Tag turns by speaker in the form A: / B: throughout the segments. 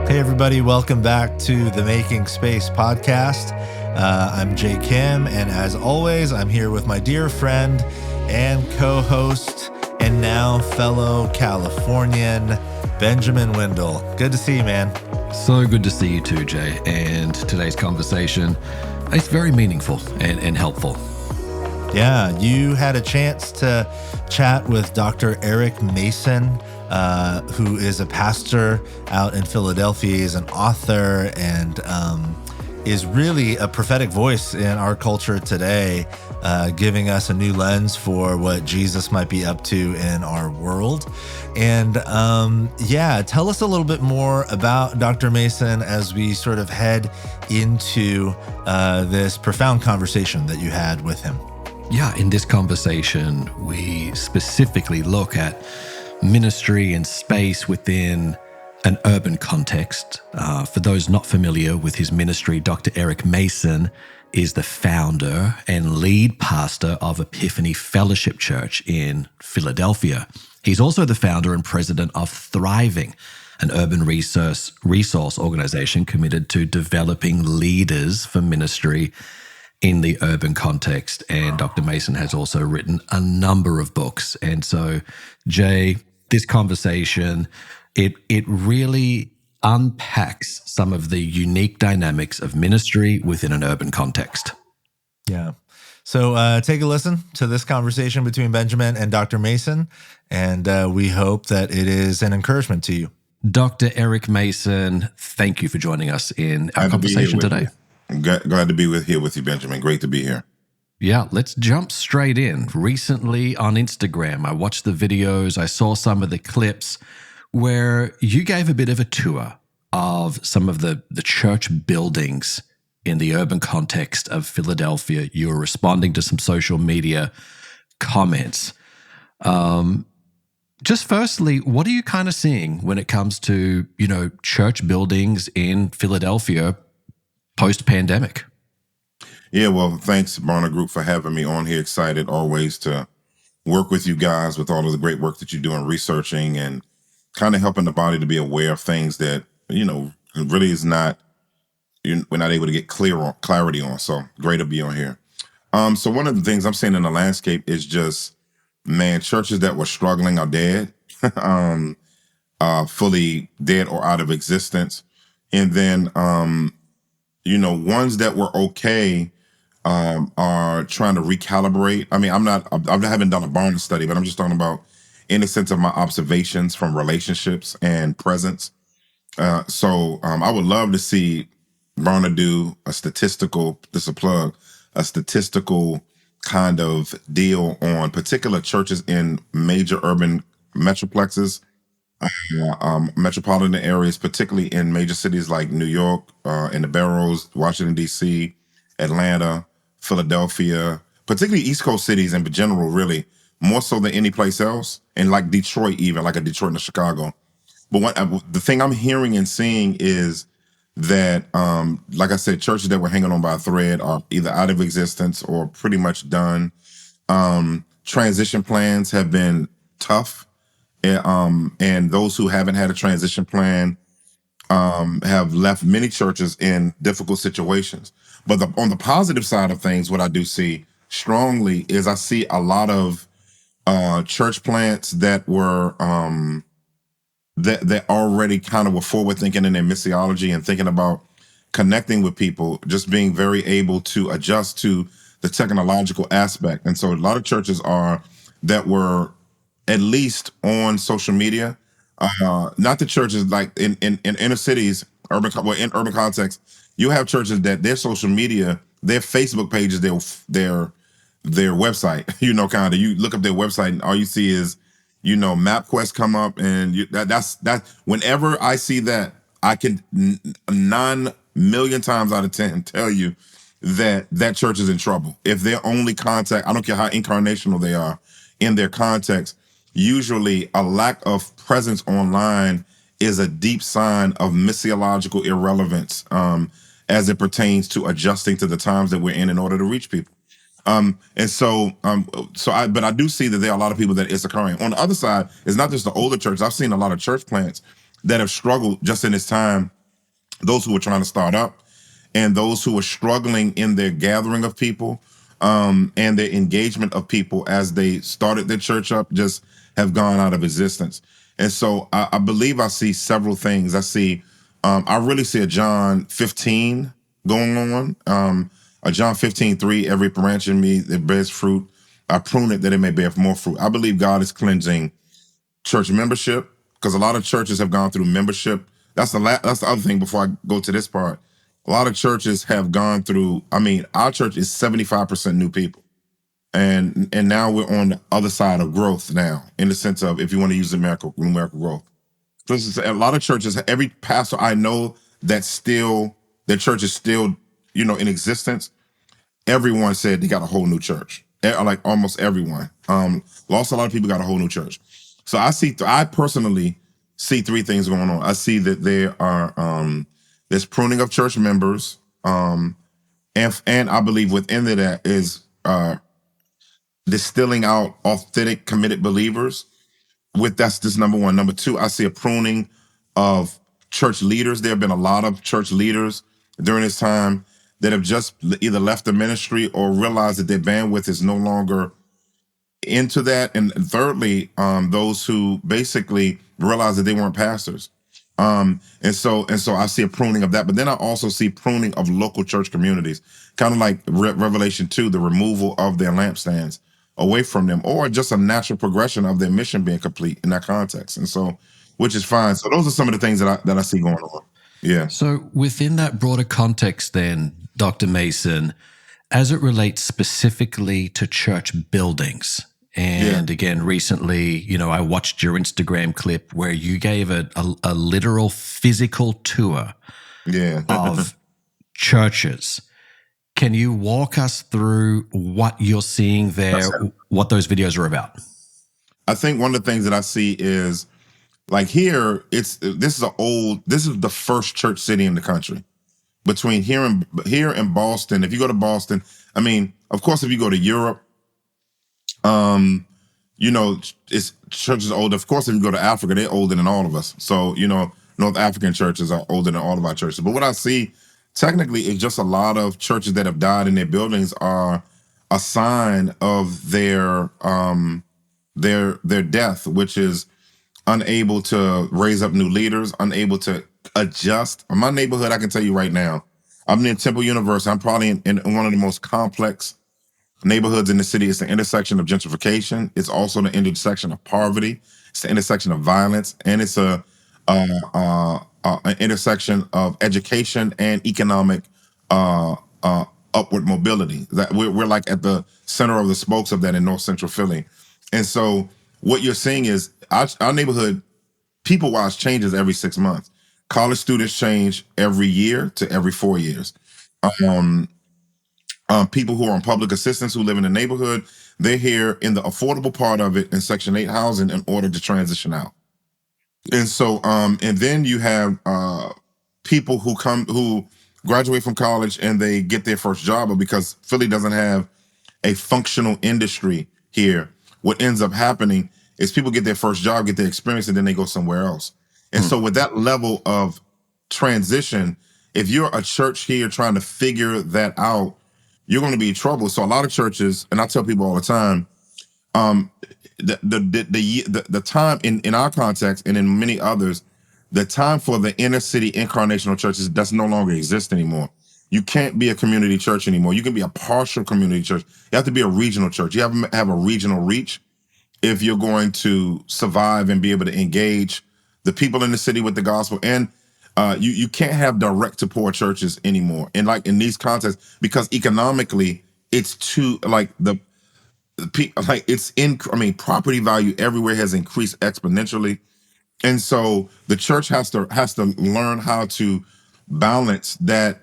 A: Hey, everybody, welcome back to the Making Space podcast. I'm Jay Kim, and as always, I'm here with my dear friend and co-host and now fellow Californian, Benjamin Windle. Good to see you, man.
B: So good to see you too, Jay. And today's conversation is very meaningful and helpful.
A: Yeah, you had a chance to chat with Dr. Eric Mason, who is a pastor out in Philadelphia. He's an author and is really a prophetic voice in our culture today, giving us a new lens for what Jesus might be up to in our world. And tell us a little bit more about Dr. Mason as we sort of head into this profound conversation that you had with him.
B: Yeah, in this conversation, we specifically look at ministry and space within an urban context. For those not familiar with his ministry, Dr. Eric Mason is the founder and lead pastor of Epiphany Fellowship Church in Philadelphia. He's also the founder and president of Thriving, an urban resource organization committed to developing leaders for ministry in the urban context. And Dr. Mason has also written a number of books. And so, Jay, this conversation, it really unpacks some of the unique dynamics of ministry within an urban context.
A: Yeah. So take a listen to this conversation between Benjamin and Dr. Mason, and we hope that it is an encouragement to you.
B: Dr. Eric Mason, thank you for joining us in our conversation today.
C: I'm glad to be here with you, Benjamin. Great to be here.
B: Yeah, let's jump straight in. Recently on Instagram, I watched the videos, I saw some of the clips where you gave a bit of a tour of some of the church buildings in the urban context of Philadelphia. You were responding to some social media comments. Just firstly, what are you kind of seeing when it comes to, church buildings in Philadelphia post-pandemic?
C: Yeah, well, thanks, Barna Group, for having me on here. Excited always to work with you guys with all of the great work that you do in researching and kind of helping the body to be aware of things that, really is not, we're not able to get clarity on. So great to be on here. So one of the things I'm seeing in the landscape is just, churches that were struggling are dead, fully dead or out of existence. And then, ones that were okay are trying to recalibrate. I mean, I haven't done a Barna study, but I'm just talking about in the sense of my observations from relationships and presence. So I would love to see Barna do a statistical kind of deal on particular churches in major urban metroplexes, metropolitan areas, particularly in major cities like New York, in the boroughs, Washington, D.C., Atlanta, Philadelphia, particularly East Coast cities in general, really, more so than any place else, and like Detroit even, like a Detroit and Chicago. But the thing I'm hearing and seeing is that, like I said, churches that were hanging on by a thread are either out of existence or pretty much done. Transition plans have been tough. And those who haven't had a transition plan have left many churches in difficult situations. But on the positive side of things, what I do see strongly is I see a lot of church plants that were that already kind of were forward thinking in their missiology and thinking about connecting with people, just being very able to adjust to the technological aspect. And so a lot of churches that were at least on social media, not the churches like in inner cities, in urban context, you have churches that their social media, their Facebook page is their website. Kind of you look up their website and all you see is MapQuest come up, and that's whenever I see that, I can 9 million times out of 10 tell you that church is in trouble. If their only contact, I don't care how incarnational they are in their context, usually a lack of presence online is a deep sign of missiological irrelevance as it pertains to adjusting to the times that we're in order to reach people. But I do see that there are a lot of people that it's occurring. On the other side, it's not just the older churches. I've seen a lot of church plants that have struggled just in this time, those who are trying to start up and those who are struggling in their gathering of people, and their engagement of people as they started their church up, just have gone out of existence. And so I believe I see several things. I really see a John 15 going on. A John 15:3, every branch in me that bears fruit, I prune it that it may bear more fruit. I believe God is cleansing church membership, because a lot of churches have gone through membership. That's the other thing before I go to this part. A lot of churches have gone through, I mean, our church is 75% new people. And now we're on the other side of growth now, in the sense of, if you want to use numerical growth. For instance, a lot of churches, every pastor I know that still, their church is still, in existence, everyone said they got a whole new church. Like almost everyone. Lost a lot of people, got a whole new church. So I personally see three things going on. I see that there's pruning of church members, and I believe within that is distilling out authentic, committed believers. That's just number one. Number two, I see a pruning of church leaders. There have been a lot of church leaders during this time that have just either left the ministry or realized that their bandwidth is no longer into that. And thirdly, those who basically realized that they weren't pastors. And so I see a pruning of that. But then I also see pruning of local church communities, kind of like Revelation 2, the removal of their lampstands away from them, or just a natural progression of their mission being complete in that context. And so, which is fine. So those are some of the things that I see going on. Yeah.
B: So within that broader context then, Dr. Mason, as it relates specifically to church buildings, and again, recently, I watched your Instagram clip where you gave a literal physical tour of churches. Can you walk us through what you're seeing there, what those videos are about?
C: I think one of the things that I see is, like, here, this is the first church city in the country. Between here and Boston, if you go to Boston, I mean, of course, if you go to Europe, it's churches older. Of course, if you go to Africa, they're older than all of us. So, North African churches are older than all of our churches. But what I see technically is just a lot of churches that have died in their buildings are a sign of their death, which is unable to raise up new leaders, unable to adjust. In my neighborhood, I can tell you right now, I'm near Temple University. I'm probably in one of the most complex neighborhoods in the city. It's the intersection of gentrification. It's also the intersection of poverty. It's the intersection of violence, and it's an intersection of education and economic upward mobility. That we're like at the center of the spokes of that in North Central Philly. And so what you're seeing is our neighborhood, people-wise, changes every 6 months. College students change every year to every 4 years. People who are on public assistance who live in the neighborhood, they're here in the affordable part of it in Section 8 housing in order to transition out. And so, and then you have people who graduate from college and they get their first job, but because Philly doesn't have a functional industry here, what ends up happening is people get their first job, get their experience, and then they go somewhere else. And so with that level of transition, if you're a church here trying to figure that out, you're going to be in trouble. So a lot of churches, and I tell people all the time, the time in our context and in many others, the time for the inner city incarnational churches does no longer exist anymore. You can't be a community church anymore. You can be a partial community church. You have to be a regional church. You have to have a regional reach if you're going to survive and be able to engage the people in the city with the gospel. And you can't have direct to poor churches anymore. And like in these contexts, because economically it's too property value everywhere has increased exponentially. And so the church has to learn how to balance that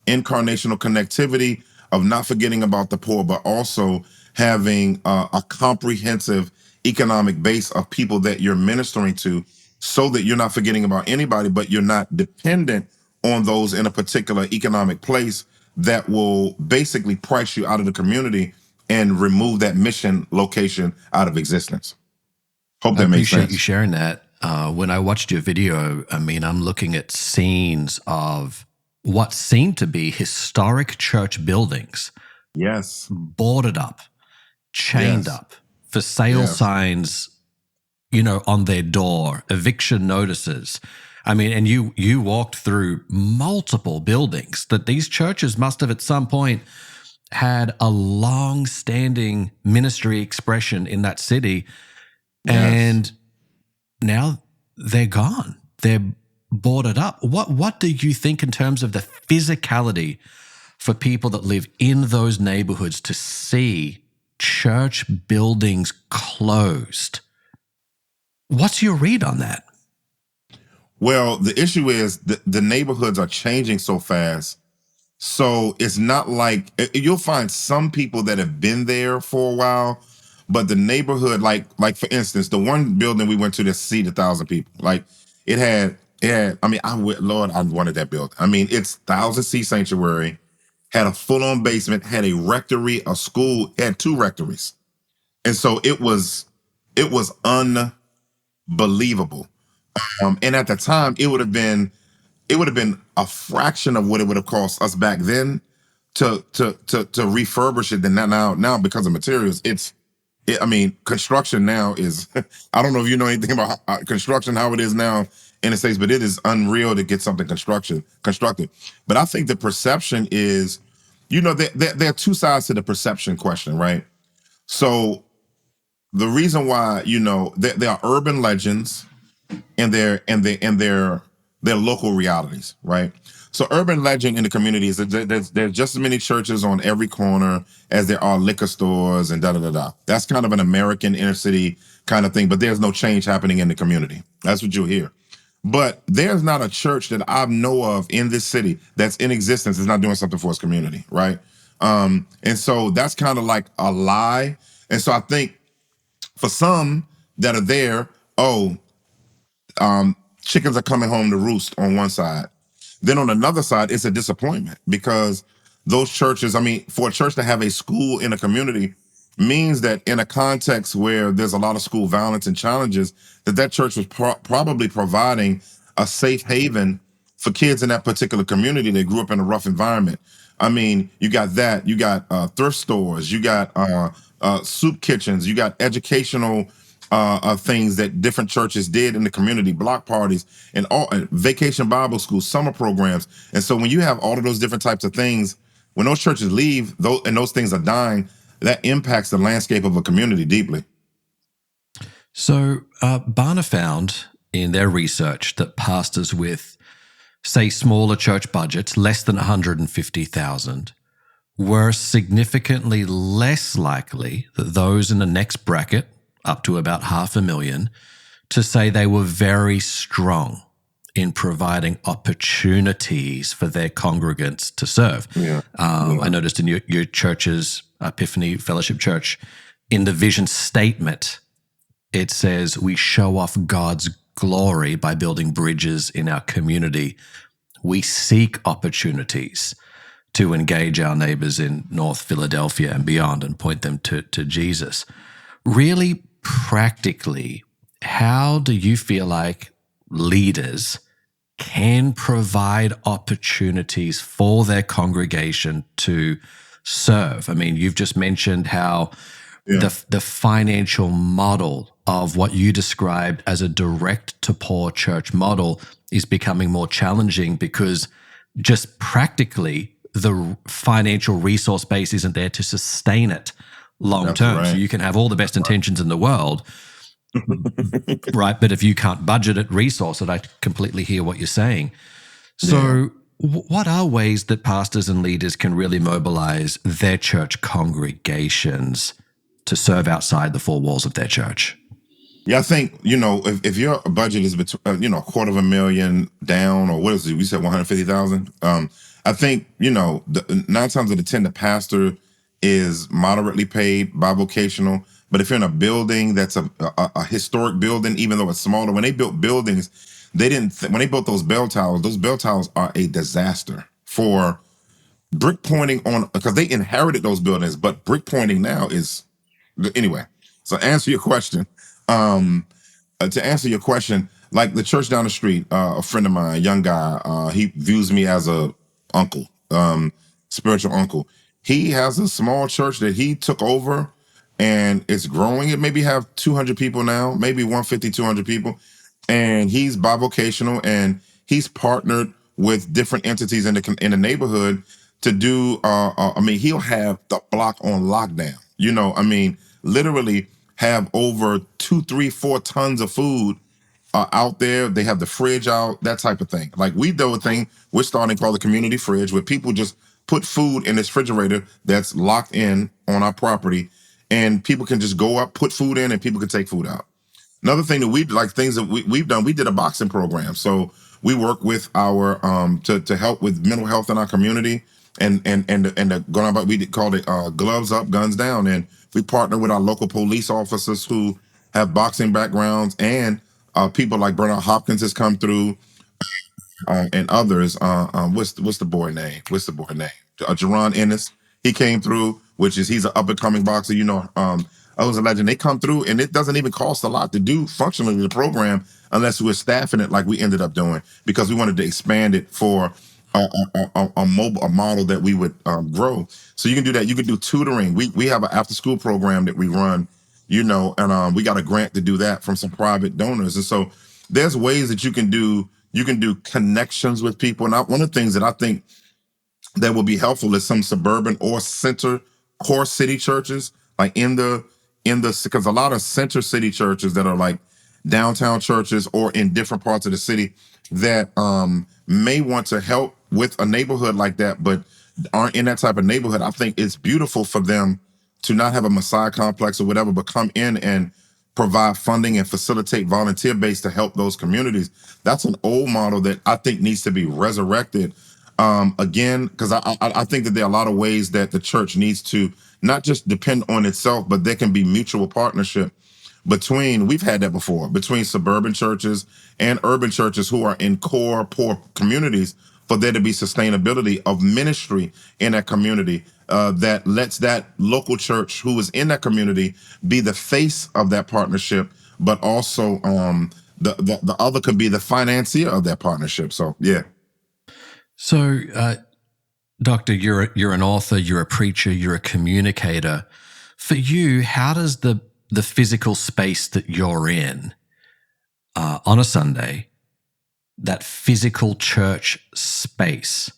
C: incarnational connectivity of not forgetting about the poor, but also having a comprehensive economic base of people that you're ministering to, so that you're not forgetting about anybody, but you're not dependent on those in a particular economic place that will basically price you out of the community and remove that mission location out of existence. Hope that makes sense.
B: I appreciate you sharing that. When I watched your video, I mean, I'm looking at scenes of what seem to be historic church buildings
C: Yes.
B: boarded up, chained
C: Yes.
B: up, for sale
C: Yes.
B: signs, on their door, eviction notices. I mean, and you walked through multiple buildings that these churches must have at some point had a long-standing ministry expression in that city,
C: Yes.
B: and now they're gone. They're boarded up. What do you think in terms of the physicality for people that live in those neighborhoods to see church buildings closed? What's your read on that?
C: Well, the issue is the neighborhoods are changing so fast. So it's not like you'll find some people that have been there for a while, but the neighborhood, like for instance, the one building we went to that seated 1,000 people, like it had. I mean, Lord, I wanted that building. I mean, it's 1,000 seat sanctuary, had a full on basement, had a rectory, a school, had two rectories, and so it was unbelievable. And at the time, it would have been a fraction of what it would have cost us back then to refurbish it than now because of materials. I mean, construction now is I don't know if you know anything about construction, how it is now in the States, but it is unreal to get something constructed. But I think the perception is, there are two sides to the perception question, right? So the reason why, there are urban legends and their local realities, right? So urban legend in the community is that there's just as many churches on every corner as there are liquor stores and da da da da. That's kind of an American inner city kind of thing, but there's no change happening in the community. That's what you'll hear. But there's not a church that I know of in this city that's in existence that's not doing something for its community, right? And so that's kind of like a lie. And so I think for some that are there, oh, chickens are coming home to roost on one side. Then on another side, it's a disappointment because those churches, I mean, for a church to have a school in a community means that in a context where there's a lot of school violence and challenges, that church was probably providing a safe haven for kids in that particular community that grew up in a rough environment. I mean, you got that, you got thrift stores, you got soup kitchens, you got educational things that different churches did in the community, block parties, and all vacation Bible schools, summer programs. And so when you have all of those different types of things, when those churches leave, those things are dying, that impacts the landscape of a community deeply.
B: So Barna found in their research that pastors with, say, smaller church budgets, less than 150,000, were significantly less likely than those in the next bracket, up to about 500,000, to say they were very strong in providing opportunities for their congregants to serve.
C: Yeah.
B: I noticed in your church's Epiphany Fellowship Church, in the vision statement, it says, we show off God's glory by building bridges in our community. We seek opportunities to engage our neighbors in North Philadelphia and beyond and point them to Jesus. Really practically, how do you feel like leaders can provide opportunities for their congregation to serve? I mean, you've just mentioned how the financial model of what you described as a direct to poor church model is becoming more challenging because just practically the financial resource base isn't there to sustain it long term.
C: Right.
B: So you can have all the best intentions in the world, right? But if you can't budget it, resource it, I completely hear what you're saying. So what are ways that pastors and leaders can really mobilize their church congregations to serve outside the four walls of their church?
C: Yeah, I think, if your budget is between, $250,000 down, or what is it? We said 150,000. I think, 9 times out of 10, the pastor is moderately paid bivocational. But if you're in a building that's a historic building, even though it's smaller, when they built buildings, when they built those bell towers are a disaster for brick pointing on, because they inherited those buildings, but brick pointing now is, anyway. So answer your question. to answer your question, like the church down the street, a friend of mine, a young guy, he views me as a uncle, spiritual uncle. He has a small church that he took over, and it's growing. It maybe have 200 people now, maybe 150, 200 people, and he's bivocational, and he's partnered with different entities in the neighborhood to do. I mean, he'll have the block on lockdown. I mean, literally have over 2, 3, 4 tons of food out there. They have the fridge out, that type of thing. Like we do a thing we're starting called the community fridge, where people just put food in this refrigerator that's locked in on our property, and people can just go up, put food in, and people can take food out. Another thing that things that we've done, we did a boxing program. So we work with our to help with mental health in our community, going about, we called it gloves up, guns down, and we partner with our local police officers who have boxing backgrounds, and people like Bernard Hopkins has come through, and others. What's the boy name? Jerron Ennis. He came through, he's an up and coming boxer. I was a legend. They come through, and it doesn't even cost a lot to do functionally the program unless we're staffing it like we ended up doing, because we wanted to expand it for a model that we would grow. So you can do that. You can do tutoring. We have an after school program that we run, and we got a grant to do that from some private donors. And so there's ways that you can do connections with people. And one of the things that I think that will be helpful is some suburban or center core city churches, like because a lot of center city churches that are like downtown churches or in different parts of the city that may want to help with a neighborhood like that, but aren't in that type of neighborhood. I think it's beautiful for them to not have a Messiah complex or whatever, but come in and provide funding and facilitate volunteer base to help those communities. That's an old model that I think needs to be resurrected again, because I think that there are a lot of ways that the church needs to not just depend on itself, but there can be mutual partnership we've had that before, between suburban churches and urban churches who are in core poor communities, for there to be sustainability of ministry in that community, that lets that local church who is in that community be the face of that partnership, but also the other could be the financier of that partnership. So yeah.
B: So, Doctor, you're an author, you're a preacher, you're a communicator. For you, how does the physical space that you're in on a Sunday, that physical church space,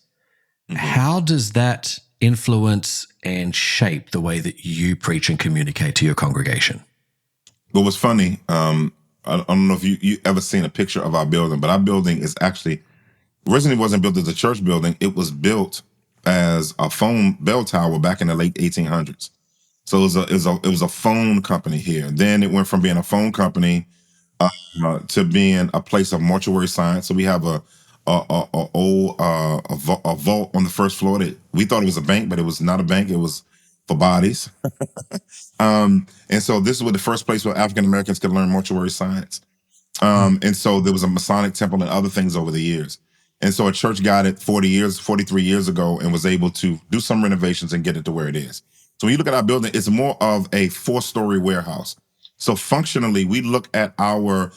B: how does that influence and shape the way that you preach and communicate to your congregation?
C: Well, what's funny, I don't know if you ever seen a picture of our building, but our building is actually originally wasn't built as a church building. It was built as a phone bell tower back in the late 1800s. So it was a phone company here. Then it went from being a phone company to being a place of mortuary science. So we have a vault on the first floor that we thought it was a bank, but it was not a bank. It was for bodies. And so this was the first place where African Americans could learn mortuary science. And so there was a Masonic temple and other things over the years. And so a church got it 43 years ago, and was able to do some renovations and get it to where it is. So when you look at our building, it's more of a 4-story warehouse. So functionally, we look at our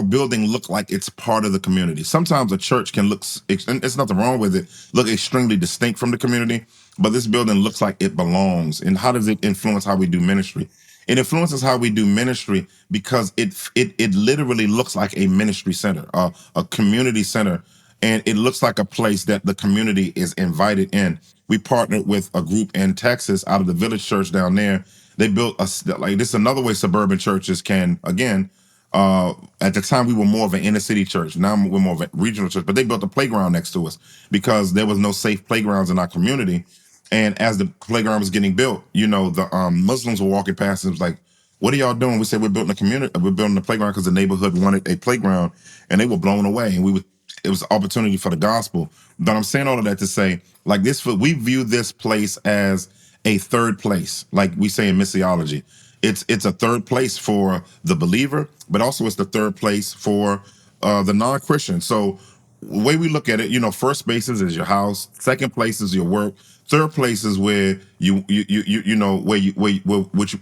C: building look like it's part of the community. Sometimes a church can look, and there's nothing wrong with it, look extremely distinct from the community, but this building looks like it belongs. And how does it influence how we do ministry? It influences how we do ministry because it literally looks like a ministry center, a community center, and it looks like a place that the community is invited in. We partnered with a group in Texas out of the Village Church down there. They built this is another way suburban churches can, again, at the time we were more of an inner city church. Now we're more of a regional church, but they built a playground next to us because there was no safe playgrounds in our community. And as the playground was getting built, the Muslims were walking past and was like, "What are y'all doing?" We said, "We're building a community. We're building a playground because the neighborhood wanted a playground," and they were blown away. And it was an opportunity for the gospel. But I'm saying all of that to say, like this, we view this place as a third place, like we say in missiology. It's a third place for the believer, but also it's the third place for the non-Christian. So the way we look at it, first places is your house, second place is your work, third place is where where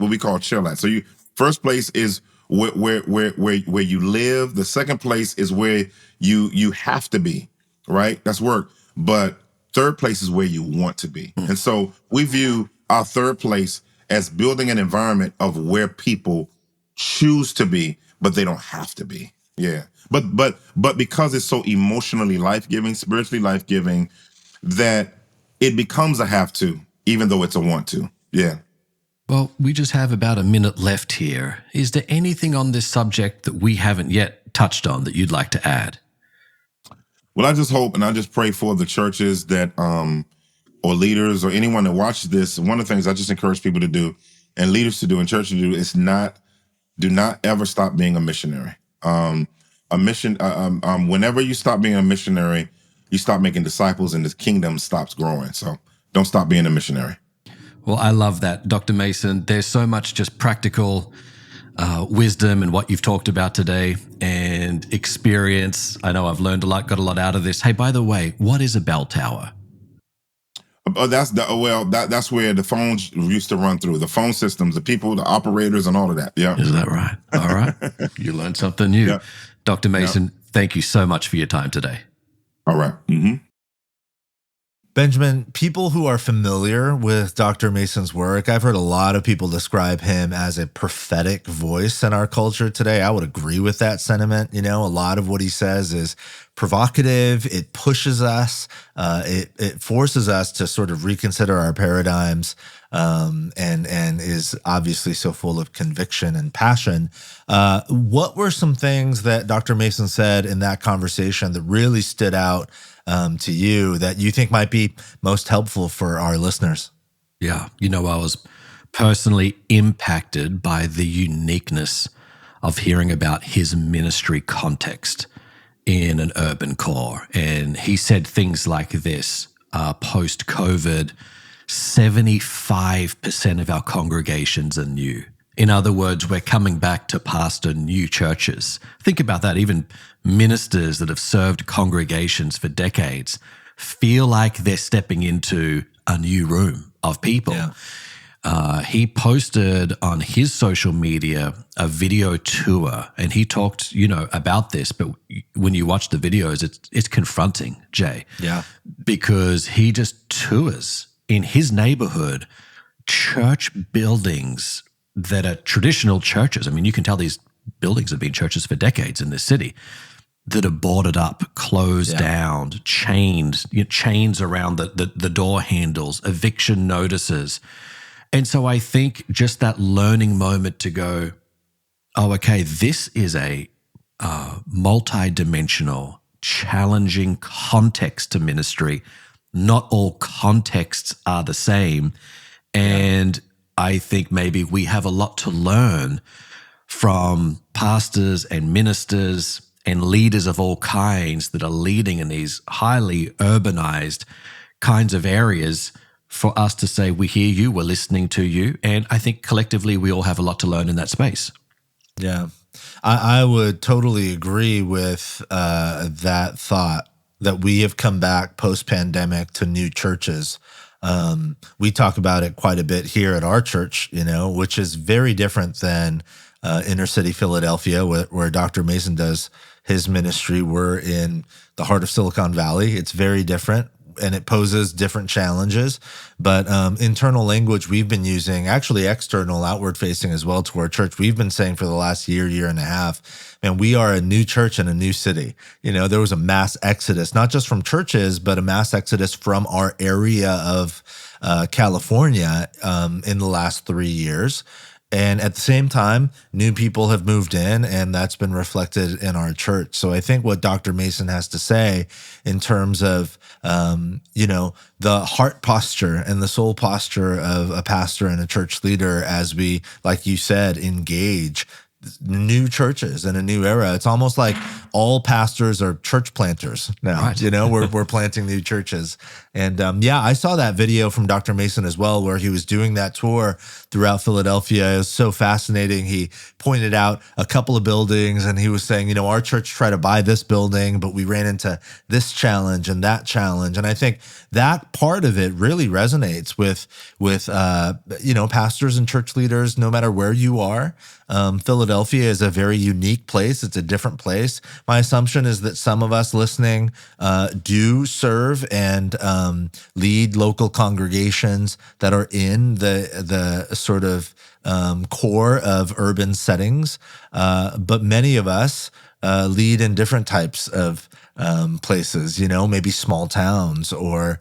C: we call chill at. So first place is where you live. The second place is where you have to be, right? That's work. But third place is where you want to be. And so we view our third place as building an environment of where people choose to be, but they don't have to be. Yeah. But because it's so emotionally life-giving, spiritually life-giving, that it becomes a have to, even though it's a want to. Yeah.
B: Well, we just have about a minute left here. Is there anything on this subject that we haven't yet touched on that you'd like to add?
C: Well, I just hope and I just pray for the churches that, or leaders or anyone that watches this. One of the things I just encourage people to do and leaders to do and churches to do is do not ever stop being a missionary. Whenever you stop being a missionary, you stop making disciples and the kingdom stops growing. So don't stop being a missionary.
B: Well, I love that, Dr. Mason. There's so much just practical wisdom in what you've talked about today and experience. I know I've learned a lot, got a lot out of this. Hey, by the way, what is a bell tower?
C: That's where the phones used to run through, the phone systems, the people, the operators, and all of that. Yeah.
B: Is that right? All right. You learned something new.
C: Yeah.
B: Dr. Mason, thank you so much for your time today.
C: All right. Mm-hmm.
A: Benjamin, people who are familiar with Dr. Mason's work, I've heard a lot of people describe him as a prophetic voice in our culture today. I would agree with that sentiment. A lot of what he says is provocative. It pushes us. It forces us to sort of reconsider our paradigms, and is obviously so full of conviction and passion. What were some things that Dr. Mason said in that conversation that really stood out to you that you think might be most helpful for our listeners?
B: Yeah. I was personally impacted by the uniqueness of hearing about his ministry context in an urban core. And he said things like this, post-COVID, 75% of our congregations are new. In other words, we're coming back to pastor new churches. Think about that. Even ministers that have served congregations for decades feel like they're stepping into a new room of people. Yeah. He posted on his social media a video tour, and he talked, about this. But when you watch the videos, it's confronting, Jay.
A: Yeah,
B: because he just tours in his neighborhood church buildings that are traditional churches. I mean, you can tell these buildings have been churches for decades in this city that are boarded up, closed down, chains around the door handles, eviction notices. And so I think just that learning moment to go, oh, okay, this is a multi-dimensional, challenging context to ministry. Not all contexts are the same. And I think maybe we have a lot to learn from pastors and ministers and leaders of all kinds that are leading in these highly urbanized kinds of areas for us to say, we hear you, we're listening to you. And I think collectively we all have a lot to learn in that space.
A: Yeah, I would totally agree with that thought that we have come back post-pandemic to new churches. We talk about it quite a bit here at our church, which is very different than inner city Philadelphia, where Dr. Mason does his ministry. We're in the heart of Silicon Valley. It's very different, and it poses different challenges. But internal language we've been using, actually external, outward facing as well to our church, we've been saying for the last year and a half, and we are a new church in a new city. There was a mass exodus, not just from churches, but a mass exodus from our area of California in the last 3 years. And at the same time, new people have moved in, and that's been reflected in our church. So I think what Dr. Mason has to say in terms of, the heart posture and the soul posture of a pastor and a church leader as we, like you said, engage new churches in a new era. It's almost like all pastors are church planters now. Right. We're planting new churches. And I saw that video from Dr. Mason as well, where he was doing that tour throughout Philadelphia. It was so fascinating. He pointed out a couple of buildings, and he was saying, our church tried to buy this building, but we ran into this challenge and that challenge. And I think that part of it really resonates with pastors and church leaders, no matter where you are. Philadelphia is a very unique place. It's a different place. My assumption is that some of us listening do serve and lead local congregations that are in the sort of core of urban settings, but many of us lead in different types of places, maybe small towns or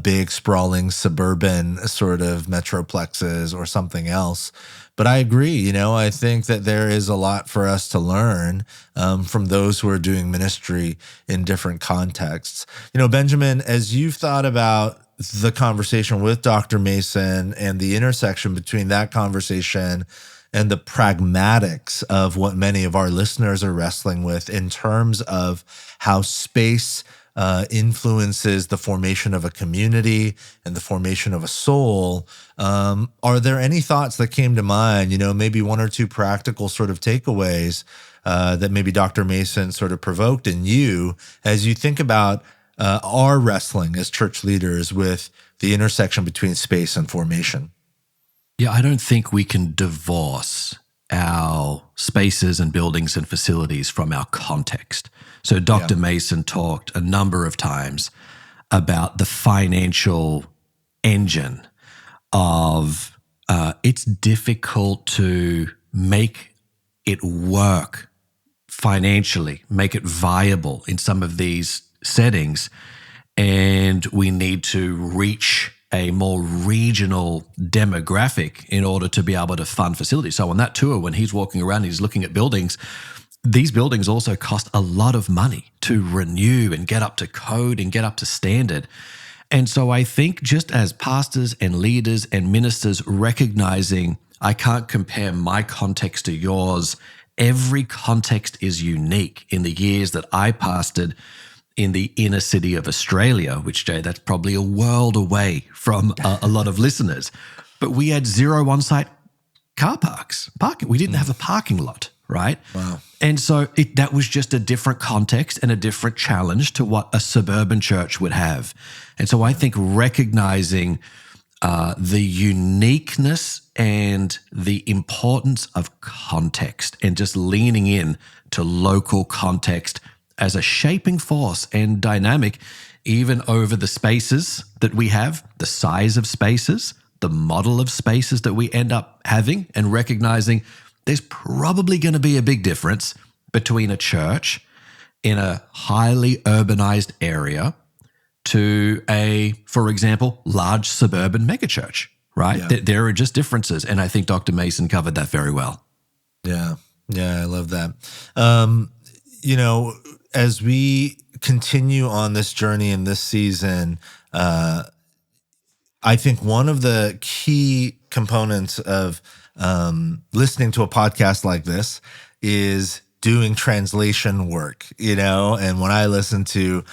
A: big sprawling suburban sort of metroplexes or something else. But I agree, I think that there is a lot for us to learn from those who are doing ministry in different contexts. Benjamin, as you've thought about the conversation with Dr. Mason and the intersection between that conversation and the pragmatics of what many of our listeners are wrestling with in terms of how space influences the formation of a community and the formation of a soul. Are there any thoughts that came to mind, maybe one or two practical sort of takeaways that maybe Dr. Mason sort of provoked in you as you think about our wrestling as church leaders with the intersection between space and formation?
B: Yeah, I don't think we can divorce our spaces and buildings and facilities from our context. So Dr. Mason talked a number of times about the financial engine of it's difficult to make it work financially, make it viable in some of these settings, and we need to reach a more regional demographic in order to be able to fund facilities. So on that tour, when he's walking around, he's looking at buildings. These buildings also cost a lot of money to renew and get up to code and get up to standard. And so I think just as pastors and leaders and ministers recognizing I can't compare my context to yours, every context is unique. In the years that I pastored in the inner city of Australia, which, Jay, that's probably a world away from a lot of listeners. But we had 0 on-site car parks. We didn't have a parking lot, right?
A: Wow.
B: And so that was just a different context and a different challenge to what a suburban church would have. And so I think recognizing the uniqueness and the importance of context and just leaning in to local context as a shaping force and dynamic, even over the spaces that we have, the size of spaces, the model of spaces that we end up having, and recognizing there's probably going to be a big difference between a church in a highly urbanized area to a, for example, large suburban megachurch, right?
A: Yeah.
B: There are just differences. And I think Dr. Mason covered that very well.
A: Yeah. I love that. As we continue on this journey in this season, I think one of the key components of listening to a podcast like this is doing translation work, and when I listen to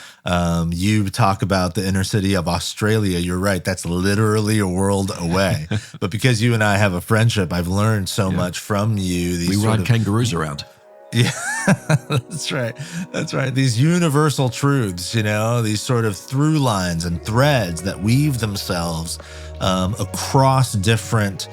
A: you talk about the inner city of Australia, you're right, that's literally a world away. But because you and I have a friendship, I've learned so much from you.
B: We ride kangaroos around.
A: Yeah, that's right. These universal truths, these sort of through lines and threads that weave themselves across different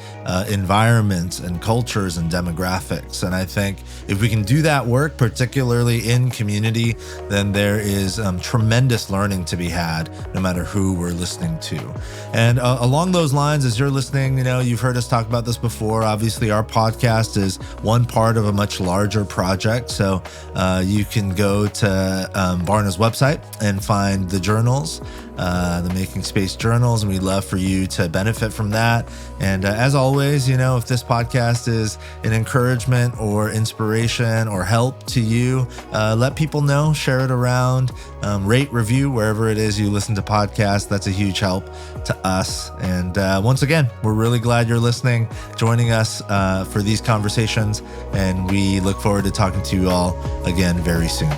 A: environments and cultures and demographics. And I think if we can do that work, particularly in community, then there is tremendous learning to be had, no matter who we're listening to. And along those lines, as you're listening, you've heard us talk about this before. Obviously, our podcast is one part of a much larger project. So you can go to Barna's website and find the journals, the Making Space journals, and we'd love for you to benefit from that. And as always, if this podcast is an encouragement or inspiration or help to you, let people know, share it around, rate, review wherever it is you listen to podcasts. That's a huge help to us. And once again, we're really glad you're listening, joining us for these conversations, and we look forward to talking to you all again very soon.